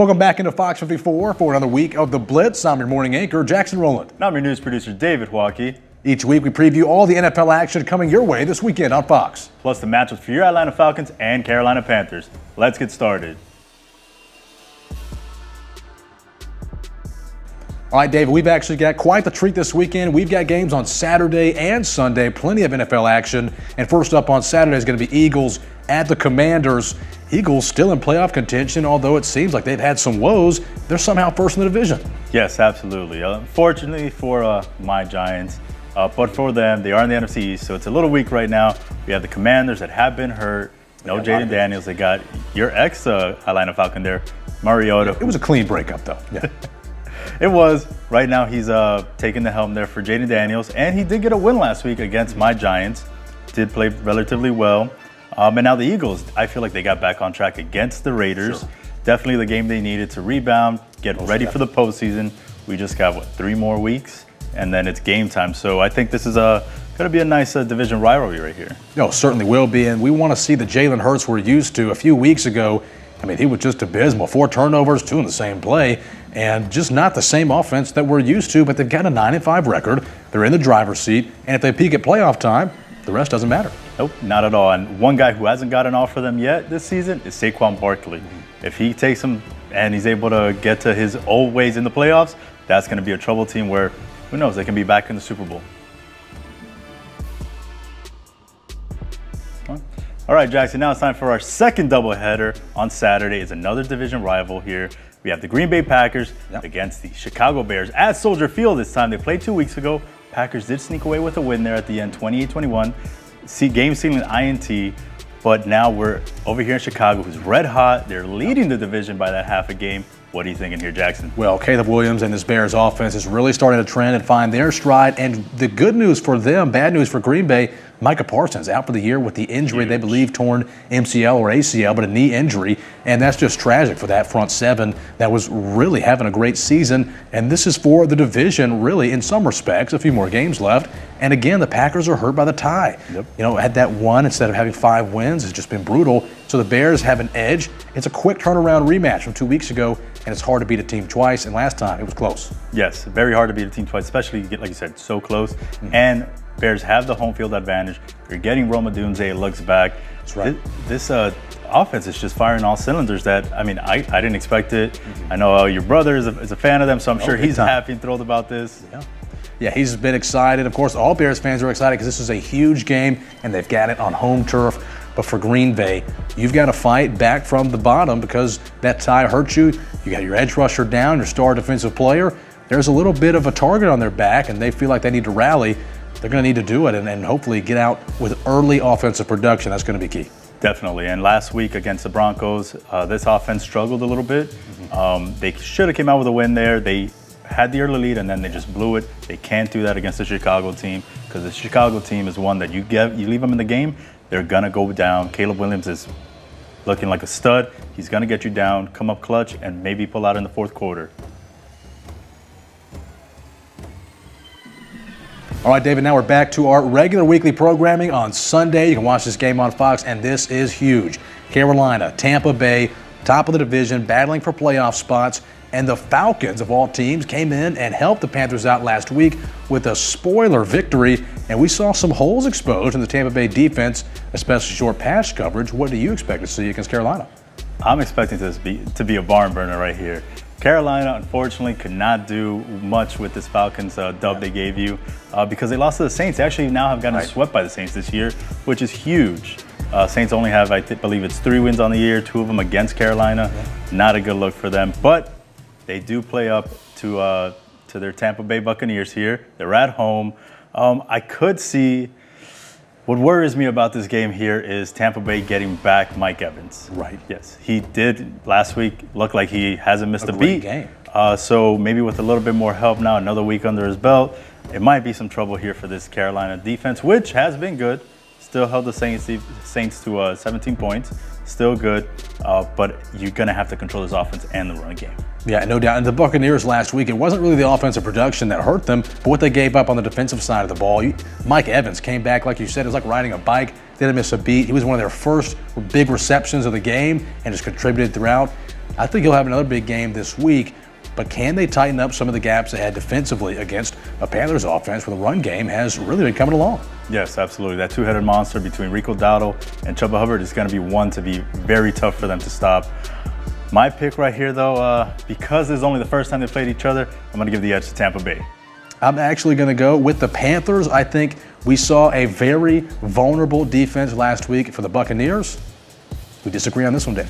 Welcome back into Fox 54 for another week of The Blitz. I'm your morning anchor, Jackson Rowland. And I'm your news producer, David Waukee. Each week we preview all the NFL action coming your way this weekend on Fox. Plus the matchups for your Atlanta Falcons and Carolina Panthers. Let's get started. All right, David, we've actually got quite the treat this weekend. We've got games on Saturday and Sunday, plenty of NFL action. And first up on Saturday is going to be Eagles at the Commanders. Eagles still in playoff contention, although it seems like they've had some woes. They're somehow first in the division. Yes, absolutely. Unfortunately for my Giants, but for them, they are in the NFC East, so it's a little weak right now. We have the Commanders that have been hurt. No Jaden Daniels. They got your ex-Atlanta Falcon there, Mariota. It was a clean breakup, though. Yeah. It was. Right now, he's taking the helm there for Jaden Daniels, and he did get a win last week against my Giants. Did play relatively well. And now the Eagles, I feel like they got back on track against the Raiders. Sure. Definitely the game they needed to rebound, get ready for the postseason. We just got, 3 more weeks, and then it's game time. So I think this is going to be a nice division rivalry right here. No, certainly will be, and we want to see the Jalen Hurts we're used to. A few weeks ago, I mean, he was just abysmal. 4 turnovers, 2 in the same play, and just not the same offense that we're used to, but they've got a 9-5 record. They're in the driver's seat, and if they peak at playoff time, the rest doesn't matter. Nope, not at all. And one guy who hasn't gotten off for them yet this season is Saquon Barkley. If he takes them and he's able to get to his old ways in the playoffs, that's going to be a trouble team where, who knows, they can be back in the Super Bowl. All right, Jackson, now it's time for our second doubleheader on Saturday. It's another division rival here. We have the Green Bay Packers against the Chicago Bears at Soldier Field this time. They played 2 weeks ago. Packers did sneak away with a win there at the end, 28-21. Game-sealing INT, but now we're over here in Chicago, who's red hot. They're leading the division by that half a game. What are you thinking here, Jackson? Well, Caleb Williams and this Bears offense is really starting to trend and find their stride. And the good news for them, bad news for Green Bay, Micah Parsons out for the year with the injury. They believe torn MCL or ACL, but a knee injury. And that's just tragic for that front seven that was really having a great season. And this is for the division, really, in some respects. A few more games left. And again, the Packers are hurt by the tie. You know, had that one instead of having 5 wins. It's just been brutal. So the Bears have an edge. It's a quick turnaround rematch from 2 weeks ago, and it's hard to beat a team twice. And last time, it was close. Yes, very hard to beat a team twice, especially, like you said, so close. And Bears have the home field advantage. You're getting Rome Odunze, looks back. That's right. This offense is just firing all cylinders that, I mean, I didn't expect it. I know your brother is a fan of them, so I'm sure he's happy and thrilled about this. Yeah, he's been excited. Of course, all Bears fans are excited because this is a huge game, and they've got it on home turf. But for Green Bay, you've got to fight back from the bottom because that tie hurts you. You got your edge rusher down, your star defensive player. There's a little bit of a target on their back, and they feel like they need to rally. They're going to need to do it and hopefully get out with early offensive production. That's going to be key. Definitely. And last week against the Broncos, this offense struggled a little bit. They should have came out with a win there. They had the early lead, and then they just blew it. They can't do that against the Chicago team because the Chicago team is one that you leave them in the game, they're going to go down. Caleb Williams is looking like a stud. He's going to get you down, come up clutch, and maybe pull out in the fourth quarter. All right, David, now we're back to our regular weekly programming on Sunday. You can watch this game on Fox, and this is huge. Carolina, Tampa Bay, top of the division, battling for playoff spots. And the Falcons, of all teams, came in and helped the Panthers out last week with a spoiler victory. And we saw some holes exposed in the Tampa Bay defense, especially short pass coverage. What do you expect to see against Carolina? I'm expecting this to be a barn burner right here. Carolina, unfortunately, could not do much with this Falcons dub they gave you because they lost to the Saints. They actually now have gotten swept by the Saints this year, which is huge. Saints only have, I believe it's 3 wins on the year, 2 of them against Carolina. Not a good look for them, but they do play up to their Tampa Bay Buccaneers here. They're at home. I could see, what worries me about this game here is Tampa Bay getting back Mike Evans. Right. Yes, he did last week look like he hasn't missed a beat. Game. So maybe with a little bit more help now, another week under his belt, it might be some trouble here for this Carolina defense, which has been good. Still held the Saints to 17 points. Still good, but you're going to have to control this offense and the run game. Yeah, no doubt. And the Buccaneers last week, it wasn't really the offensive production that hurt them, but what they gave up on the defensive side of the ball. Mike Evans came back, like you said, it was like riding a bike. Didn't miss a beat. He was one of their first big receptions of the game and just contributed throughout. I think he'll have another big game this week. But can they tighten up some of the gaps they had defensively against a Panthers offense where the run game has really been coming along? Yes, absolutely. That two-headed monster between Rico Dowdle and Chuba Hubbard is going to be one to be very tough for them to stop. My pick right here, though, because this is only the first time they played each other, I'm going to give the edge to Tampa Bay. I'm actually going to go with the Panthers. I think we saw a very vulnerable defense last week for the Buccaneers. We disagree on this one, Dan.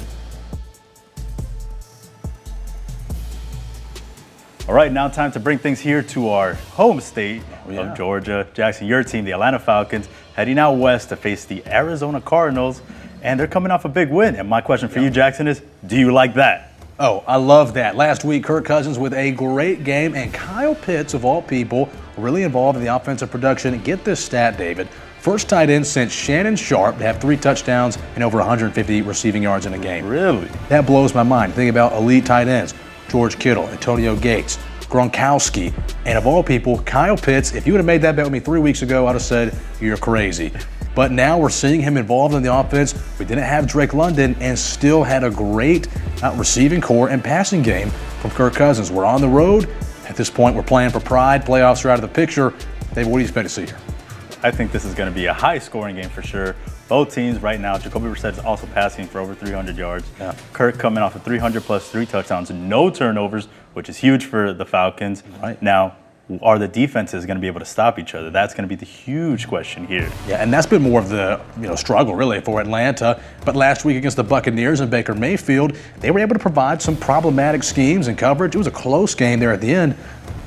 All right, now time to bring things here to our home state of Georgia. Jackson, your team, the Atlanta Falcons, heading out west to face the Arizona Cardinals, and they're coming off a big win. And my question for you, Jackson, is do you like that? Oh, I love that. Last week, Kirk Cousins with a great game, and Kyle Pitts, of all people, really involved in the offensive production. Get this stat, David. First tight end since Shannon Sharp to have 3 touchdowns and over 150 receiving yards in a game. Really? That blows my mind. Think about elite tight ends. George Kittle, Antonio Gates, Gronkowski, and of all people, Kyle Pitts. If you would have made that bet with me 3 weeks ago, I'd have said, you're crazy. But now we're seeing him involved in the offense. We didn't have Drake London and still had a great receiving core and passing game from Kirk Cousins. We're on the road. At this point, we're playing for pride. Playoffs are out of the picture. David, what do you expect to see here? I think this is going to be a high-scoring game for sure. Both teams right now, Jacoby Brissett is also passing for over 300 yards. Yeah. Kirk coming off of 300 plus 3 touchdowns, no turnovers, which is huge for the Falcons. Right. Now, are the defenses going to be able to stop each other? That's going to be the huge question here. Yeah, and that's been more of the struggle really for Atlanta. But last week against the Buccaneers and Baker Mayfield, they were able to provide some problematic schemes and coverage. It was a close game there at the end.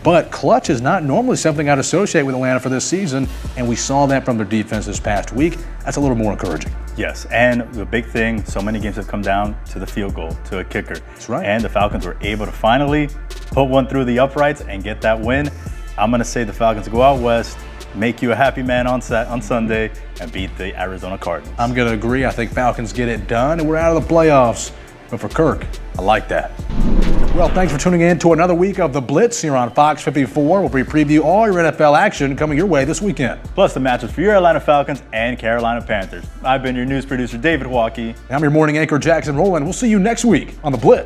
But clutch is not normally something I'd associate with Atlanta for this season, and we saw that from their defense this past week. That's a little more encouraging. Yes, and the big thing, so many games have come down to the field goal, to a kicker. That's right. And the Falcons were able to finally put one through the uprights and get that win. I'm going to say the Falcons go out west, make you a happy man on Sunday, and beat the Arizona Cardinals. I'm going to agree. I think Falcons get it done, and we're out of the playoffs. But for Kirk, I like that. Well, thanks for tuning in to another week of The Blitz here on Fox 54, where we preview all your NFL action coming your way this weekend. Plus the matchups for your Atlanta Falcons and Carolina Panthers. I've been your news producer, David Walkie. I'm your morning anchor, Jackson Rowland. We'll see you next week on The Blitz.